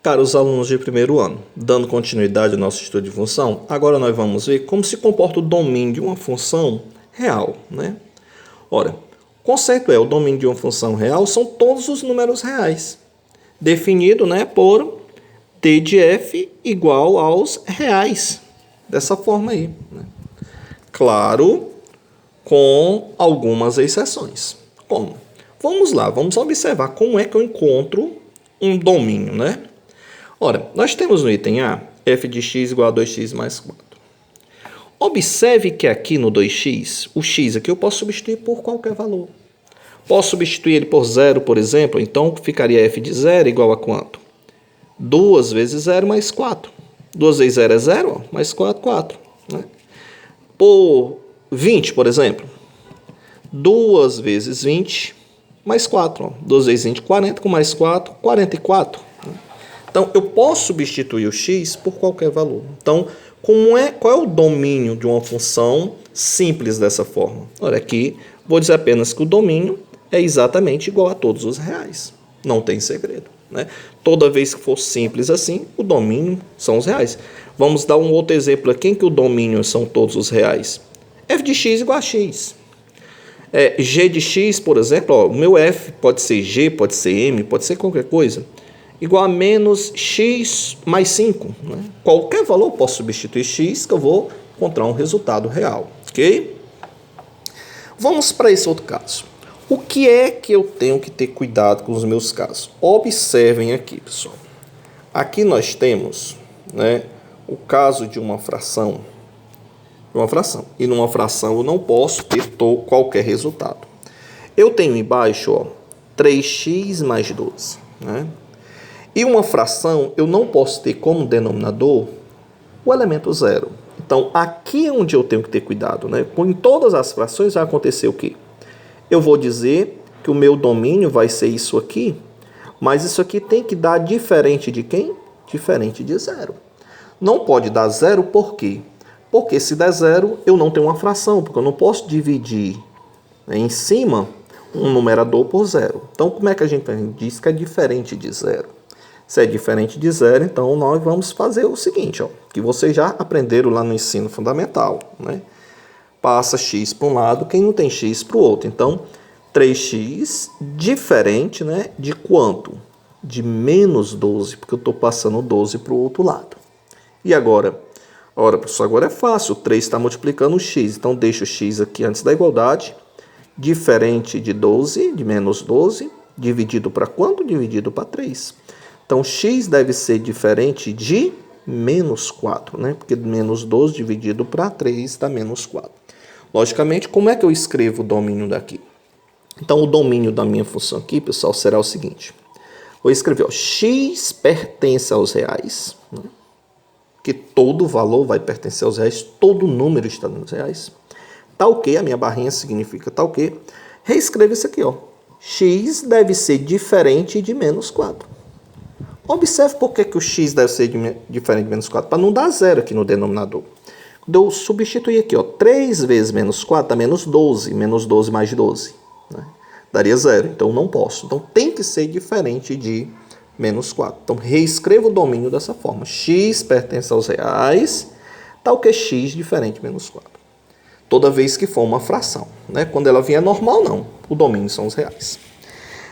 Caros alunos de primeiro ano, dando continuidade ao nosso estudo de função, agora nós vamos ver como se comporta o domínio de uma função real, né? Ora, o conceito é o domínio de uma função real são todos os números reais, definido, né, por d de f igual aos reais, dessa forma aí, né? Claro, com algumas exceções. Como? Vamos lá, vamos observar como é que eu encontro um domínio, né? Ora, nós temos no item A, f de x igual a 2x mais 4. Observe que aqui no 2x, o x aqui eu posso substituir por qualquer valor. Posso substituir ele por 0, por exemplo, então ficaria f de 0 igual a quanto? 2 vezes 0 mais 4. 2 vezes 0 é 0, mais 4, 4. Né? Por 20, por exemplo. 2 vezes 20 mais 4. 2 vezes 20, 40, com mais 4, 44. Então, eu posso substituir o x por qualquer valor. Então, qual é o domínio de uma função simples dessa forma? Olha, aqui vou dizer apenas que o domínio é exatamente igual a todos os reais. Não tem segredo, né? Toda vez que for simples assim, o domínio são os reais. Vamos dar um outro exemplo aqui em que o domínio são todos os reais. f de x igual a x. G de x, por exemplo, ó, o meu f pode ser g, pode ser m, pode ser qualquer coisa, igual a menos x mais 5. Né? Qualquer valor eu posso substituir x que eu vou encontrar um resultado real. Ok? Vamos para esse outro caso. O que é que eu tenho que ter cuidado com os meus casos? Observem aqui, pessoal. Aqui nós temos, né, o caso de uma fração. E numa fração eu não posso ter qualquer resultado. Eu tenho embaixo, ó, 3x mais 12. Né? E uma fração, eu não posso ter como denominador o elemento zero. Então, aqui é onde eu tenho que ter cuidado, né? Em todas as frações vai acontecer o quê? Eu vou dizer que o meu domínio vai ser isso aqui, mas isso aqui tem que dar diferente de quem? Diferente de zero. Não pode dar zero por quê? Porque se der zero, eu não tenho uma fração, porque eu não posso dividir, né, em cima um numerador por zero. Então, como é que a gente diz que é diferente de zero? Se é diferente de zero, então nós vamos fazer o seguinte, ó, que vocês já aprenderam lá no ensino fundamental, né? Passa x para um lado, quem não tem x para o outro. Então, 3x diferente, né, de quanto? De menos 12, porque eu estou passando 12 para o outro lado. E agora? Ora, professor, agora é fácil. 3 está multiplicando o x, então deixa o x aqui antes da igualdade. Diferente de 12, de menos 12, dividido para quanto? Dividido para 3. Então, x deve ser diferente de menos 4, né? Porque menos 12 dividido para 3 dá menos 4. Logicamente, como é que eu escrevo o domínio daqui? Então, o domínio da minha função aqui, pessoal, será o seguinte. Vou escrever, ó, x pertence aos reais, né? Que todo valor vai pertencer aos reais, todo número está nos reais. Tá ok, a minha barrinha significa tá ok. Reescreva isso aqui, ó. X deve ser diferente de menos 4. Observe por que o x deve ser diferente de menos 4, para não dar zero aqui no denominador. Quando eu substituir aqui, ó, 3 vezes menos 4 dá menos 12, menos 12 mais 12. Né? Daria zero, então não posso. Então tem que ser diferente de menos 4. Então reescrevo o domínio dessa forma. X pertence aos reais, tal que x diferente de menos 4. Toda vez que for uma fração. Né? Quando ela vier normal, não. O domínio são os reais.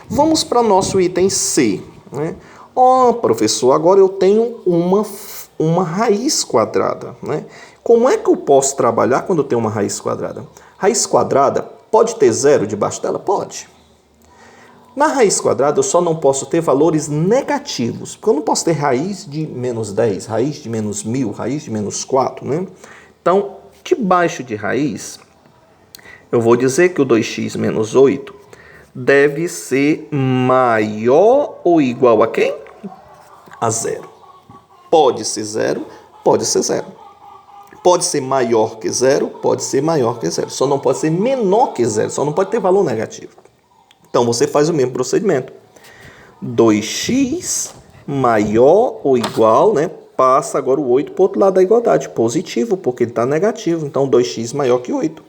Vamos para o nosso item C. Né? Ó, professor, agora eu tenho uma raiz quadrada. Né? Como é que eu posso trabalhar quando eu tenho uma raiz quadrada? Raiz quadrada pode ter zero debaixo dela? Pode. Na raiz quadrada eu só não posso ter valores negativos, porque eu não posso ter raiz de menos 10, raiz de menos 1000, raiz de menos 4. Né? Então, debaixo de raiz, eu vou dizer que o 2x menos 8 deve ser maior ou igual a quem? A zero. Pode ser zero, pode ser zero. Pode ser maior que zero, pode ser maior que zero. Só não pode ser menor que zero, só não pode ter valor negativo. Então, você faz o mesmo procedimento. 2x maior ou igual, né? Passa agora o 8 para o outro lado da igualdade. Positivo, porque ele está negativo. Então, 2x maior que 8.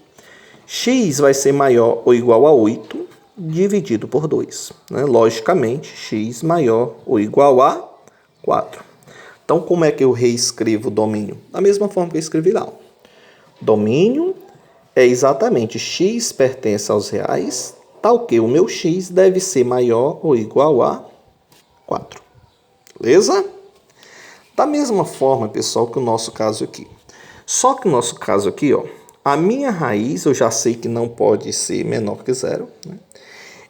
X vai ser maior ou igual a 8 dividido por 2. Né? Logicamente, x maior ou igual a 4. Então, como é que eu reescrevo o domínio? Da mesma forma que eu escrevi lá. Domínio é exatamente x pertence aos reais, tal que o meu x deve ser maior ou igual a 4. Beleza? Da mesma forma, pessoal, que o nosso caso aqui. Só que o nosso caso aqui, ó, a minha raiz eu já sei que não pode ser menor que 0. Né?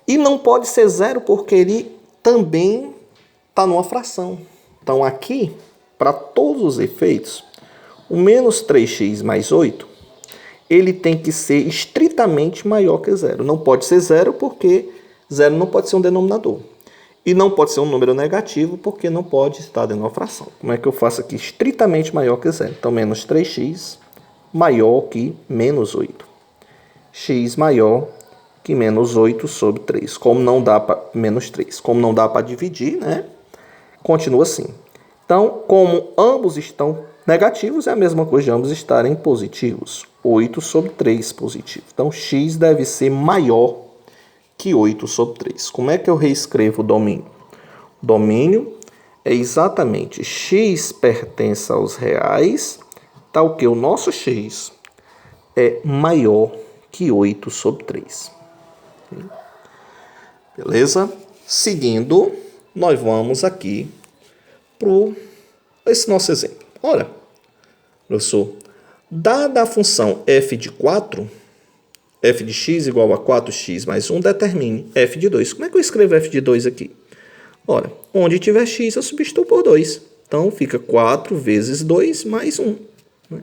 E não pode ser 0 porque ele também está numa fração. Então, aqui, para todos os efeitos, o menos 3x mais 8, ele tem que ser estritamente maior que 0. Não pode ser 0 porque 0 não pode ser um denominador. E não pode ser um número negativo porque não pode estar dentro de uma fração. Como é que eu faço aqui? Estritamente maior que 0. Então, menos 3x maior que menos 8. X maior que menos 8 sobre 3. Como não dá para menos 3. Como não dá para dividir, né? Continua assim. Então, como ambos estão negativos, é a mesma coisa de ambos estarem positivos. 8 sobre 3 positivo. Então, x deve ser maior que 8 sobre 3. Como é que eu reescrevo o domínio? O domínio é exatamente x pertence aos reais, tal que o nosso x é maior que 8 sobre 3. Beleza? Seguindo, nós vamos aqui para esse nosso exemplo. Ora, professor, dada a função f de 4, f de x igual a 4x mais 1, determine f de 2. Como é que eu escrevo f de 2 aqui? Ora, onde tiver x, eu substituo por 2. Então, fica 4 vezes 2 mais 1. Né?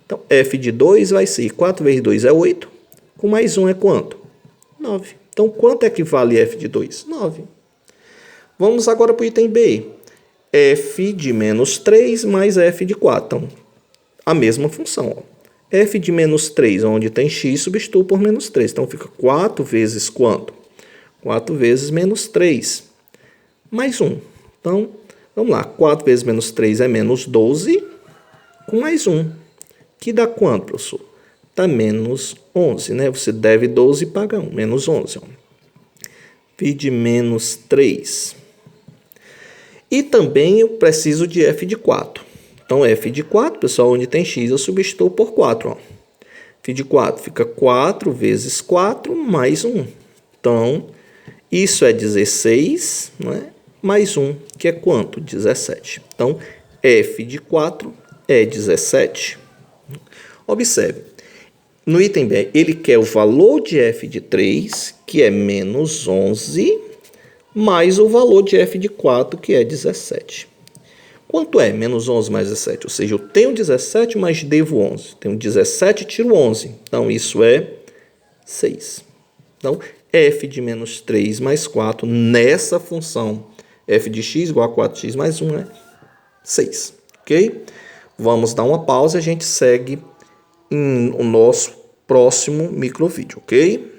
Então, f de 2 vai ser 4 vezes 2 é 8, com mais 1 é quanto? 9. Então, quanto é que vale f de 2? 9. Vamos agora para o item B. F de menos 3 mais f de 4. Então, a mesma função. Ó. F de menos 3, onde tem x, substituo por menos 3. Então, fica 4 vezes quanto? 4 vezes menos 3. Mais 1. Então, vamos lá. 4 vezes menos 3 é menos 12, com mais 1. Que dá quanto, professor? Dá menos 11, né? Você deve 12 e paga 1. Menos 11. Ó. F de menos 3. E também eu preciso de f de 4. Então, f de 4, pessoal, onde tem x, eu substituo por 4. Ó. F de 4 fica 4 vezes 4 mais 1. Então, isso é 16, né? Mais 1, que é quanto? 17. Então, f de 4 é 17. Observe, no item B, ele quer o valor de f de 3, que é menos 11, mais o valor de f de 4, que é 17. Quanto é menos 11 mais 17? Ou seja, eu tenho 17, mas devo 11. Tenho 17 e tiro 11. Então, isso é 6. Então, f de menos 3 mais 4, nessa função, f de x igual a 4x mais 1 é 6. Ok? Vamos dar uma pausa e a gente segue no nosso próximo microvídeo, ok?